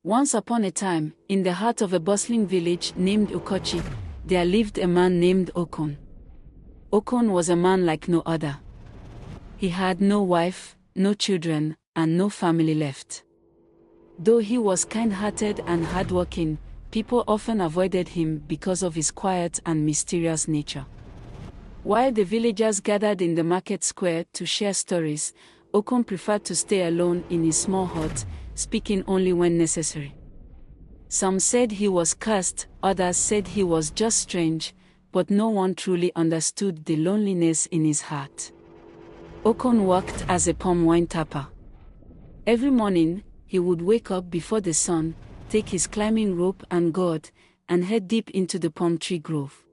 Once upon a time, in the heart of a bustling village named Ukochi, there lived a man named Okon. Okon was a man like no other. He had no wife, no children, and no family left. Though he was kind-hearted and hardworking, people often avoided him because of his quiet and mysterious nature. While the villagers gathered in the market square to share stories, Okon preferred to stay alone in his small hut, speaking only when necessary. Some said he was cursed, others said he was just strange, but no one truly understood the loneliness in his heart. Okon worked as a palm wine tapper. Every morning, he would wake up before the sun, take his climbing rope and gourd, and head deep into the palm tree grove.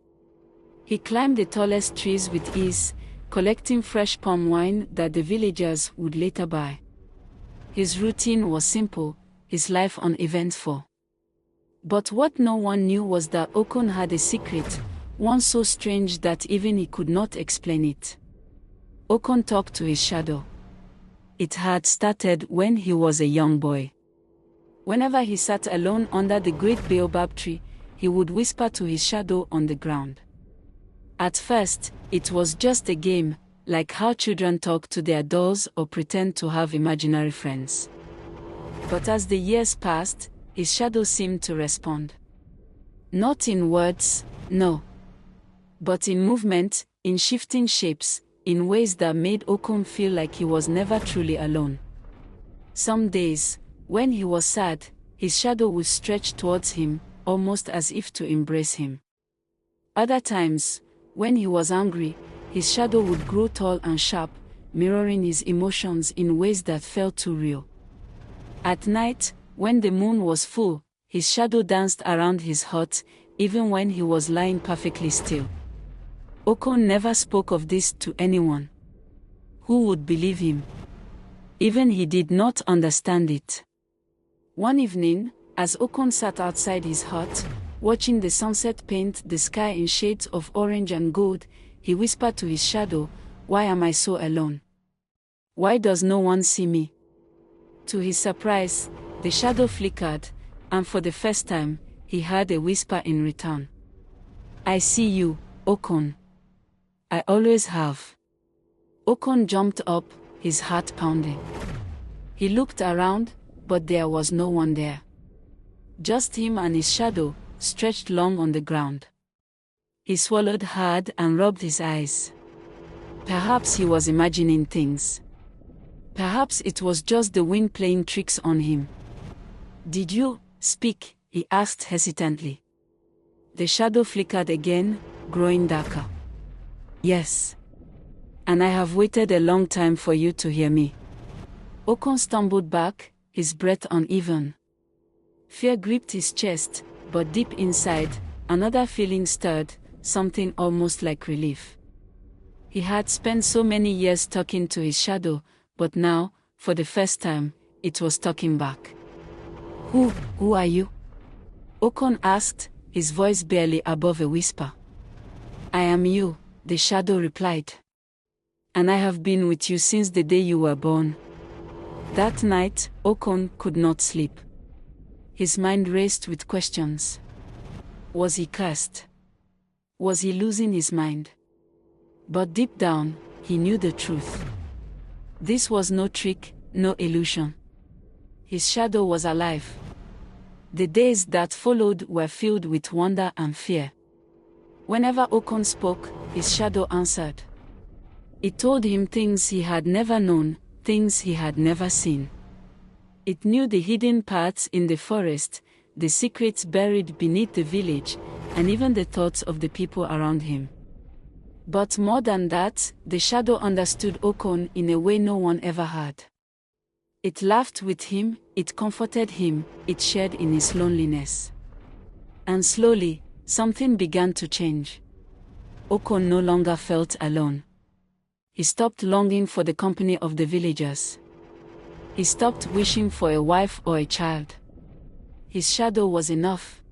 He climbed the tallest trees with ease, collecting fresh palm wine that the villagers would later buy. His routine was simple, his life uneventful. But what no one knew was that Okon had a secret, one so strange that even he could not explain it. Okon talked to his shadow. It had started when he was a young boy. Whenever he sat alone under the great baobab tree, he would whisper to his shadow on the ground. At first, it was just a game, like how children talk to their dolls or pretend to have imaginary friends. But as the years passed, his shadow seemed to respond. Not in words, no. But in movement, in shifting shapes, in ways that made Okon feel like he was never truly alone. Some days, when he was sad, his shadow would stretch towards him, almost as if to embrace him. Other times, when he was angry, his shadow would grow tall and sharp, mirroring his emotions in ways that felt too real. At night, when the moon was full, his shadow danced around his hut, even when he was lying perfectly still. Okon never spoke of this to anyone. Who would believe him? Even he did not understand it. One evening, as Okon sat outside his hut, watching the sunset paint the sky in shades of orange and gold, he whispered to his shadow, "Why am I so alone? Why does no one see me?" To his surprise, the shadow flickered, and for the first time, he heard a whisper in return. "I see you, Okon. I always have." Okon jumped up, his heart pounding. He looked around, but there was no one there. Just him and his shadow, stretched long on the ground. He swallowed hard and rubbed his eyes. Perhaps he was imagining things. Perhaps it was just the wind playing tricks on him. "Did you speak?" he asked hesitantly. The shadow flickered again, growing darker. "Yes. And I have waited a long time for you to hear me." Okon stumbled back, his breath uneven. Fear gripped his chest, but deep inside, another feeling stirred, something almost like relief. He had spent so many years talking to his shadow, but now, for the first time, it was talking back. Who are you?" Okon asked, his voice barely above a whisper. "I am you," the shadow replied. "And I have been with you since the day you were born." That night, Okon could not sleep. His mind raced with questions. Was he cursed? Was he losing his mind? But deep down, he knew the truth. This was no trick, no illusion. His shadow was alive. The days that followed were filled with wonder and fear. Whenever Okon spoke, his shadow answered. It told him things he had never known, things he had never seen. It knew the hidden paths in the forest, the secrets buried beneath the village, and even the thoughts of the people around him. But more than that, the shadow understood Okon in a way no one ever had. It laughed with him, it comforted him, it shared in his loneliness. And slowly, something began to change. Okon no longer felt alone. He stopped longing for the company of the villagers. He stopped wishing for a wife or a child. His shadow was enough.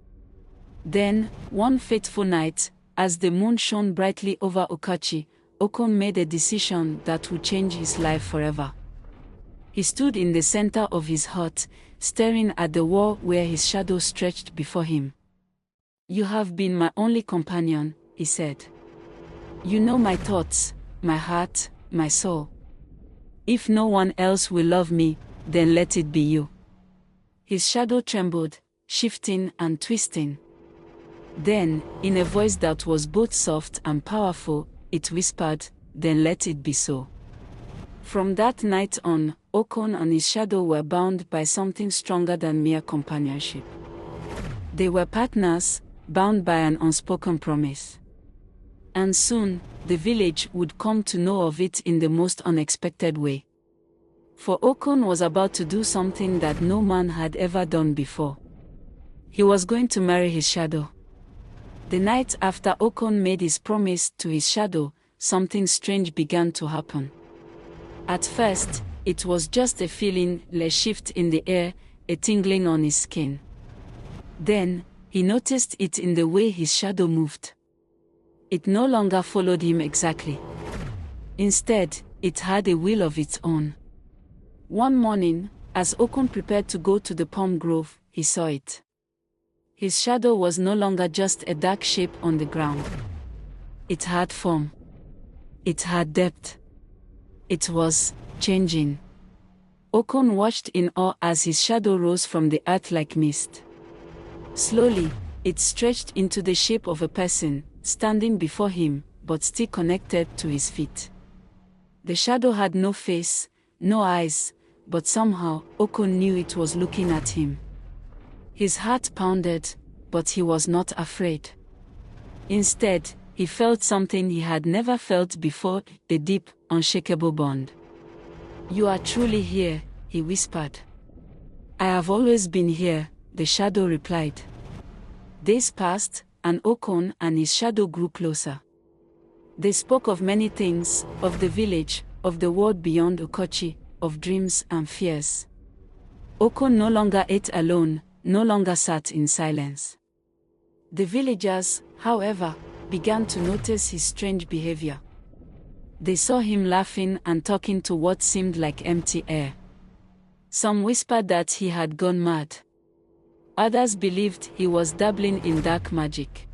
Then, one fateful night, as the moon shone brightly over Okachi, Okon made a decision that would change his life forever. He stood in the center of his hut, staring at the wall where his shadow stretched before him. "You have been my only companion," he said. "You know my thoughts, my heart, my soul. If no one else will love me, then let it be you." His shadow trembled, shifting and twisting. Then, in a voice that was both soft and powerful, it whispered, "Then let it be so." From that night on, Okon and his shadow were bound by something stronger than mere companionship. They were partners, bound by an unspoken promise. And soon, the village would come to know of it in the most unexpected way. For Okon was about to do something that no man had ever done before. He was going to marry his shadow. The night after Okon made his promise to his shadow, something strange began to happen. At first, it was just a feeling, a shift in the air, a tingling on his skin. Then, he noticed it in the way his shadow moved. It no longer followed him exactly. Instead, it had a will of its own. One morning, as Okon prepared to go to the palm grove, he saw it. His shadow was no longer just a dark shape on the ground. It had form. It had depth. It was changing. Okon watched in awe as his shadow rose from the earth like mist. Slowly, it stretched into the shape of a person, standing before him, but still connected to his feet. The shadow had no face, no eyes, but somehow, Okon knew it was looking at him. His heart pounded, but he was not afraid. Instead, he felt something he had never felt before, a deep, unshakable bond. "You are truly here," he whispered. "I have always been here," the shadow replied. Days passed, and Okon and his shadow grew closer. They spoke of many things, of the village, of the world beyond Ukochi, of dreams and fears. Okon no longer ate alone, no longer sat in silence. The villagers, however, began to notice his strange behavior. They saw him laughing and talking to what seemed like empty air. Some whispered that he had gone mad. Others believed he was dabbling in dark magic.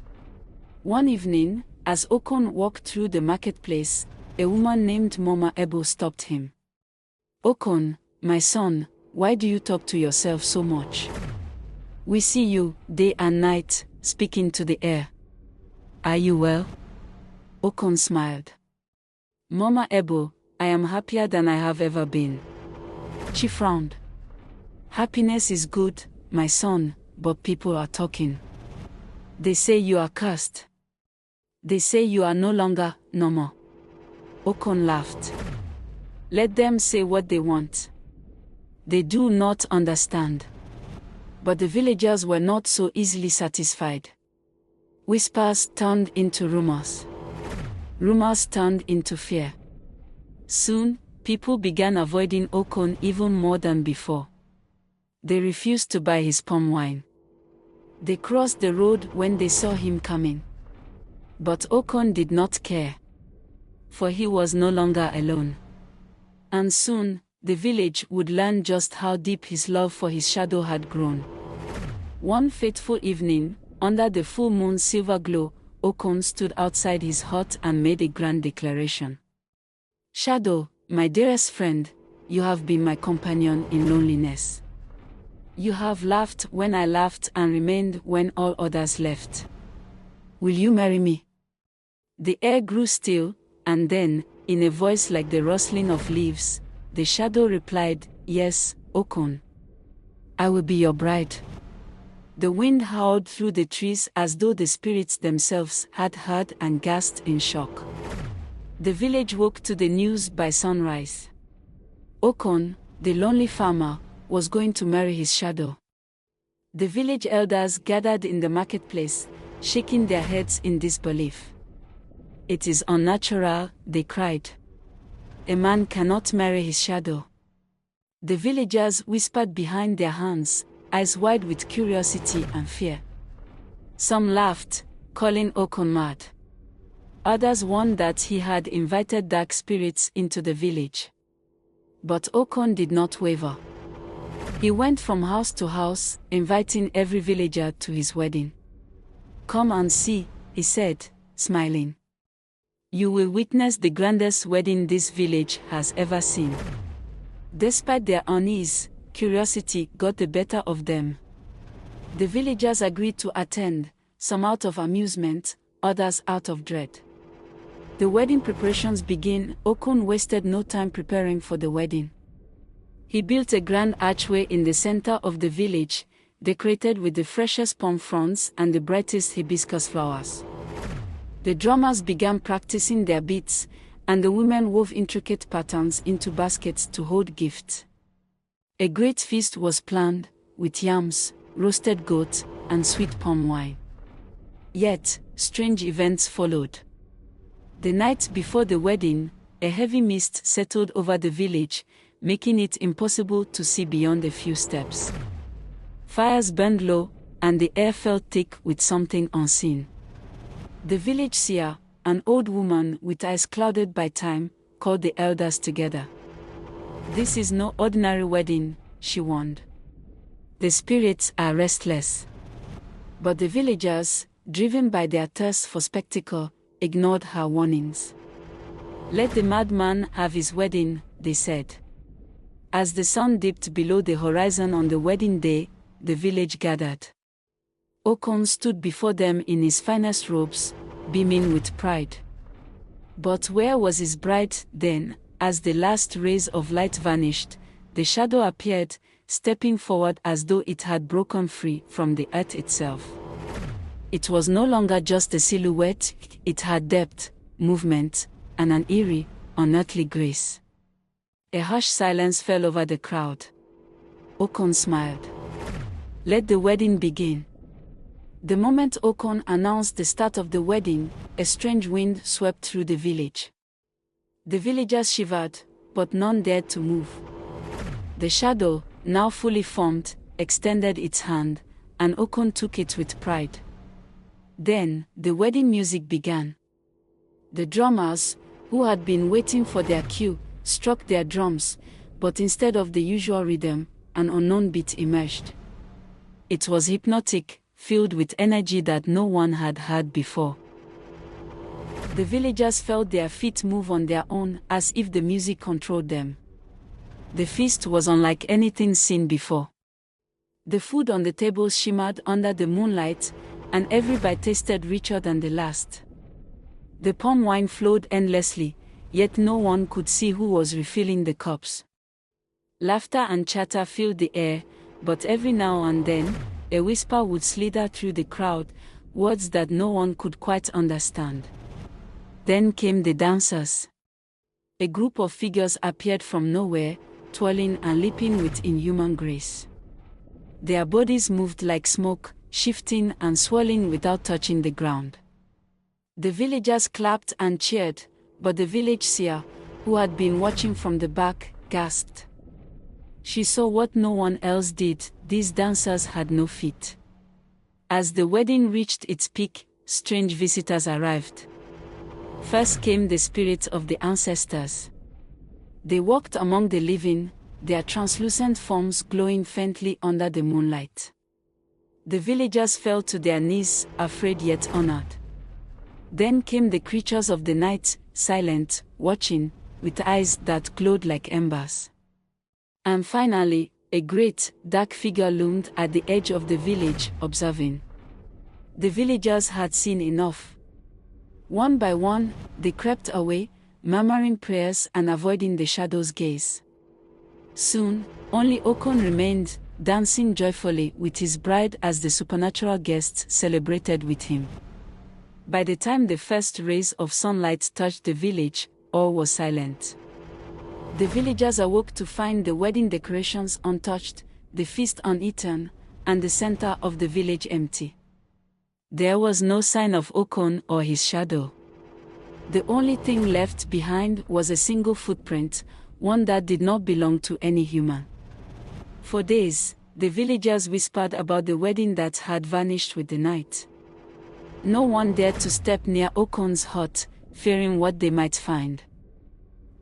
One evening, as Okon walked through the marketplace, a woman named Mama Ebo stopped him. "Okon, my son, why do you talk to yourself so much? We see you, day and night, speaking to the air. Are you well?" Okon smiled. "Mama Ebo, I am happier than I have ever been." She frowned. "Happiness is good, my son, but people are talking. They say you are cursed. They say you are no longer normal." Okon laughed. "Let them say what they want. They do not understand." But the villagers were not so easily satisfied. Whispers turned into rumors. Rumors turned into fear. Soon, people began avoiding Okon even more than before. They refused to buy his palm wine. They crossed the road when they saw him coming. But Okon did not care. For he was no longer alone. And soon, the village would learn just how deep his love for his shadow had grown. One fateful evening, under the full moon's silver glow, Okon stood outside his hut and made a grand declaration. "Shadow, my dearest friend, you have been my companion in loneliness. You have laughed when I laughed and remained when all others left. Will you marry me?" The air grew still, and then, in a voice like the rustling of leaves, the shadow replied, "Yes, Okon. I will be your bride." The wind howled through the trees as though the spirits themselves had heard and gasped in shock. The village woke to the news by sunrise. Okon, the lonely farmer, was going to marry his shadow. The village elders gathered in the marketplace, shaking their heads in disbelief. "It is unnatural," they cried. "A man cannot marry his shadow." The villagers whispered behind their hands, eyes wide with curiosity and fear. Some laughed, calling Okon mad. Others warned that he had invited dark spirits into the village. But Okon did not waver. He went from house to house, inviting every villager to his wedding. "Come and see," he said, smiling. "You will witness the grandest wedding this village has ever seen." Despite their unease, curiosity got the better of them. The villagers agreed to attend, some out of amusement, others out of dread. The wedding preparations began. Okon wasted no time preparing for the wedding. He built a grand archway in the center of the village, decorated with the freshest palm fronds and the brightest hibiscus flowers. The drummers began practicing their beats, and the women wove intricate patterns into baskets to hold gifts. A great feast was planned, with yams, roasted goat, and sweet palm wine. Yet, strange events followed. The night before the wedding, a heavy mist settled over the village, making it impossible to see beyond a few steps. Fires burned low, and the air felt thick with something unseen. The village seer, an old woman with eyes clouded by time, called the elders together. "This is no ordinary wedding," she warned. "The spirits are restless." But the villagers, driven by their thirst for spectacle, ignored her warnings. "Let the madman have his wedding," they said. As the sun dipped below the horizon on the wedding day, the village gathered. Okon stood before them in his finest robes, beaming with pride. But where was his bride then? As the last rays of light vanished, the shadow appeared, stepping forward as though it had broken free from the earth itself. It was no longer just a silhouette, it had depth, movement, and an eerie, unearthly grace. A harsh silence fell over the crowd. Okon smiled. "Let the wedding begin." The moment Okon announced the start of the wedding, a strange wind swept through the village. The villagers shivered, but none dared to move. The shadow, now fully formed, extended its hand, and Okon took it with pride. Then, the wedding music began. The drummers, who had been waiting for their cue, struck their drums, but instead of the usual rhythm, an unknown beat emerged. It was hypnotic, filled with energy that no one had heard before. The villagers felt their feet move on their own, as if the music controlled them. The feast was unlike anything seen before. The food on the tables shimmered under the moonlight, and every bite tasted richer than the last. The palm wine flowed endlessly, yet no one could see who was refilling the cups. Laughter and chatter filled the air, but every now and then, a whisper would slither through the crowd, words that no one could quite understand. Then came the dancers. A group of figures appeared from nowhere, twirling and leaping with inhuman grace. Their bodies moved like smoke, shifting and swirling without touching the ground. The villagers clapped and cheered, but the village seer, who had been watching from the back, gasped. She saw what no one else did: these dancers had no feet. As the wedding reached its peak, strange visitors arrived. First came the spirits of the ancestors. They walked among the living, their translucent forms glowing faintly under the moonlight. The villagers fell to their knees, afraid yet honored. Then came the creatures of the night, silent, watching, with eyes that glowed like embers. And finally, a great, dark figure loomed at the edge of the village, observing. The villagers had seen enough. One by one, they crept away, murmuring prayers and avoiding the shadow's gaze. Soon, only Okon remained, dancing joyfully with his bride as the supernatural guests celebrated with him. By the time the first rays of sunlight touched the village, all was silent. The villagers awoke to find the wedding decorations untouched, the feast uneaten, and the center of the village empty. There was no sign of Okon or his shadow. The only thing left behind was a single footprint, one that did not belong to any human. For days, the villagers whispered about the wedding that had vanished with the night. No one dared to step near Okon's hut, fearing what they might find.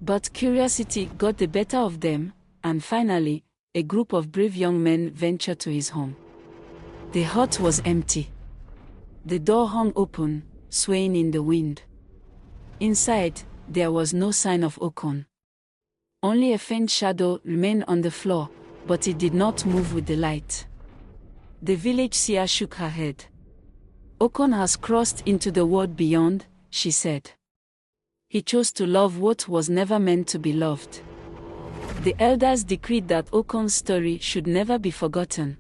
But curiosity got the better of them, and finally, a group of brave young men ventured to his home. The hut was empty. The door hung open, swaying in the wind. Inside, there was no sign of Okon. Only a faint shadow remained on the floor, but it did not move with the light. The village seer shook her head. Okon has crossed into the world beyond, she said. He chose to love what was never meant to be loved. The elders decreed that Okon's story should never be forgotten.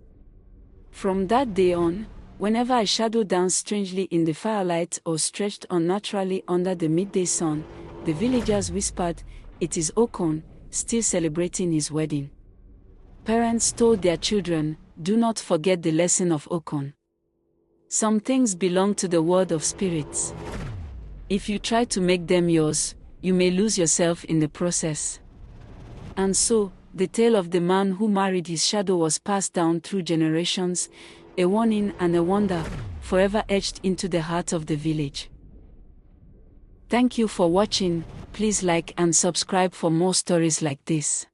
From that day on, whenever a shadow danced strangely in the firelight or stretched unnaturally under the midday sun, the villagers whispered, "It is Okon, still celebrating his wedding." Parents told their children, "Do not forget the lesson of Okon. Some things belong to the world of spirits. If you try to make them yours, you may lose yourself in the process." And so, the tale of the man who married his shadow was passed down through generations, a warning and a wonder, forever etched into the heart of the village. Thank you for watching. Please like and subscribe for more stories like this.